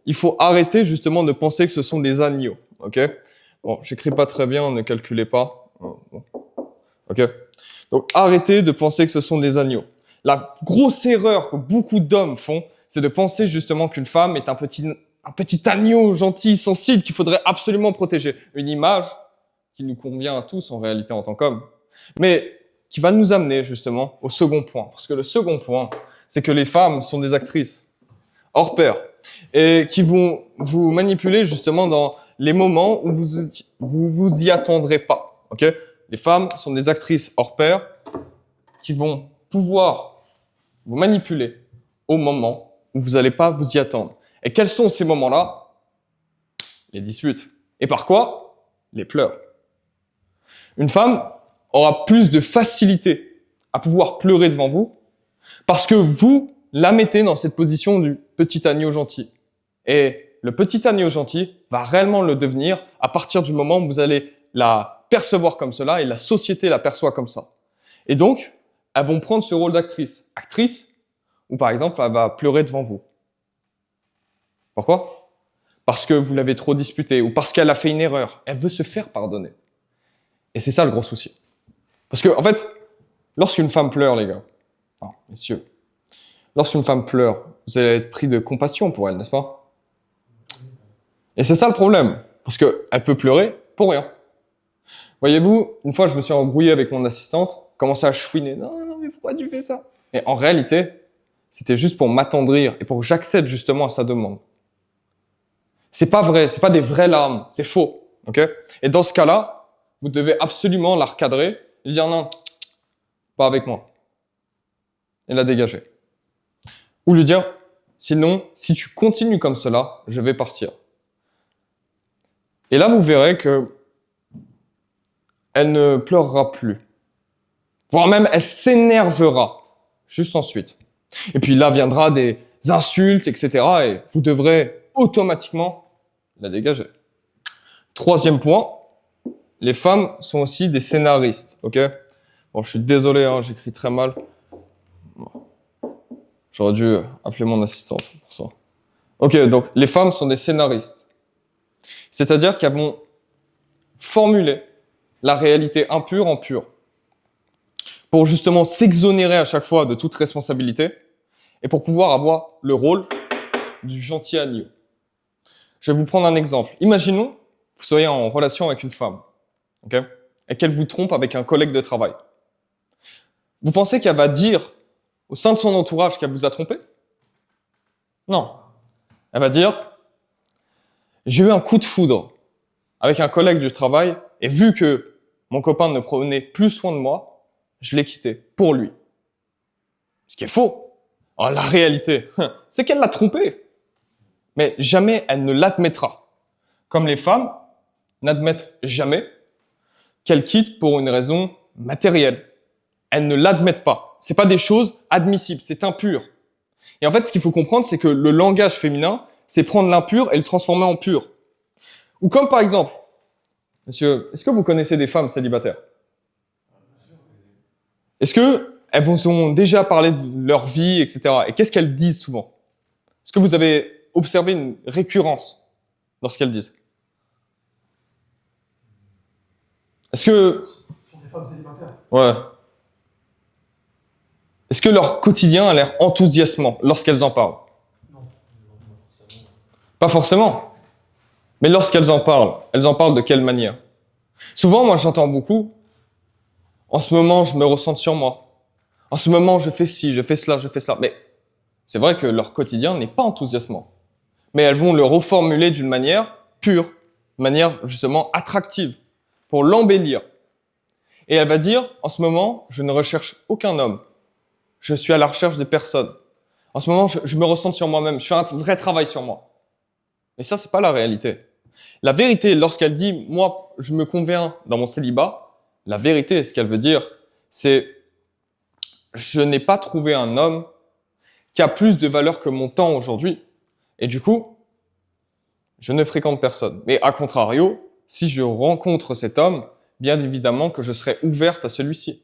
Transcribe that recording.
il faut arrêter justement de penser que ce sont des agneaux. Ok? Bon, j'écris pas très bien, ne calculez pas. Ok? Donc, arrêtez de penser que ce sont des agneaux. La grosse erreur que beaucoup d'hommes font, c'est de penser justement qu'une femme est un petit agneau gentil, sensible, qu'il faudrait absolument protéger. Une image qui nous convient à tous en réalité en tant qu'hommes, mais qui va nous amener justement au second point. Parce que le second point, c'est que les femmes sont des actrices hors pair et qui vont vous manipuler justement dans les moments où vous y attendrez pas. Ok? Les femmes sont des actrices hors pair qui vont pouvoir vous manipuler au moment où vous n'allez pas vous y attendre. Et quels sont ces moments-là? Les disputes. Et par quoi? Les pleurs. Une femme aura plus de facilité à pouvoir pleurer devant vous parce que vous la mettez dans cette position du petit agneau gentil. Et le petit agneau gentil va réellement le devenir à partir du moment où vous allez la percevoir comme cela et la société la perçoit comme ça. Et donc, elles vont prendre ce rôle d'actrice. Actrice, ou par exemple, elle va pleurer devant vous. Pourquoi? Parce que vous l'avez trop disputé ou parce qu'elle a fait une erreur. Elle veut se faire pardonner. Et c'est ça le gros souci. Parce que, en fait, lorsqu'une femme pleure, les gars, messieurs, lorsqu'une femme pleure, vous allez être pris de compassion pour elle, n'est-ce pas? Et c'est ça le problème. Parce qu'elle peut pleurer pour rien. Voyez-vous, une fois, je me suis embrouillé avec mon assistante, commençait à chouiner. Non, mais pourquoi tu fais ça? Et en réalité, c'était juste pour m'attendrir et pour que j'accède justement à sa demande. C'est pas vrai, c'est pas des vraies larmes, c'est faux. Ok? Et dans ce cas-là, vous devez absolument la recadrer et dire non, pas avec moi. Et la dégager. Ou lui dire, sinon, si tu continues comme cela, je vais partir. Et là, vous verrez que elle ne pleurera plus. Voire même, elle s'énervera juste ensuite. Et puis là viendra des insultes, etc. Et vous devrez automatiquement la dégager. Troisième point, les femmes sont aussi des scénaristes. Ok? Bon, je suis désolé, hein, j'écris très mal. J'aurais dû appeler mon assistante pour ça. Ok, donc les femmes sont des scénaristes. C'est-à-dire qu'elles vont formuler la réalité impure en pure pour justement s'exonérer à chaque fois de toute responsabilité et pour pouvoir avoir le rôle du gentil agneau. Je vais vous prendre un exemple. Imaginons que vous soyez en relation avec une femme, okay, et qu'elle vous trompe avec un collègue de travail. Vous pensez qu'elle va dire au sein de son entourage qu'elle vous a trompé? Non. Elle va dire « J'ai eu un coup de foudre avec un collègue du travail et vu que mon copain ne prenait plus soin de moi, je l'ai quitté pour lui. » Ce qui est faux. Alors, la réalité, c'est qu'elle l'a trompé. Mais jamais elle ne l'admettra. Comme les femmes n'admettent jamais qu'elles quittent pour une raison matérielle. Elles ne l'admettent pas. C'est pas des choses admissibles, c'est impur. Et en fait, ce qu'il faut comprendre, c'est que le langage féminin, c'est prendre l'impur et le transformer en pur. Ou comme par exemple, monsieur, est-ce que vous connaissez des femmes célibataires? Est-ce que elles vous ont déjà parlé de leur vie, etc. Et qu'est-ce qu'elles disent souvent? Est-ce que vous avez observé une récurrence dans ce qu'elles disent? Est-ce que... Ce sont des femmes célibataires. Ouais. Est-ce que leur quotidien a l'air enthousiasmant lorsqu'elles en parlent? Non. Pas forcément. Mais lorsqu'elles en parlent, elles en parlent de quelle manière? Souvent, moi, j'entends beaucoup, en ce moment, je me ressens sur moi. En ce moment, je fais ci, je fais cela, je fais cela. Mais c'est vrai que leur quotidien n'est pas enthousiasmant. Mais elles vont le reformuler d'une manière pure, d'une manière justement attractive, pour l'embellir. Et elle va dire, en ce moment, je ne recherche aucun homme. Je suis à la recherche de personne. En ce moment, je me ressens sur moi-même. Je fais un vrai travail sur moi. Mais ça, c'est pas la réalité. La vérité, lorsqu'elle dit, moi, je me conviens dans mon célibat, la vérité, ce qu'elle veut dire, c'est, je n'ai pas trouvé un homme qui a plus de valeur que mon temps aujourd'hui. Et du coup, je ne fréquente personne. Mais à contrario, si je rencontre cet homme, bien évidemment que je serai ouverte à celui-ci.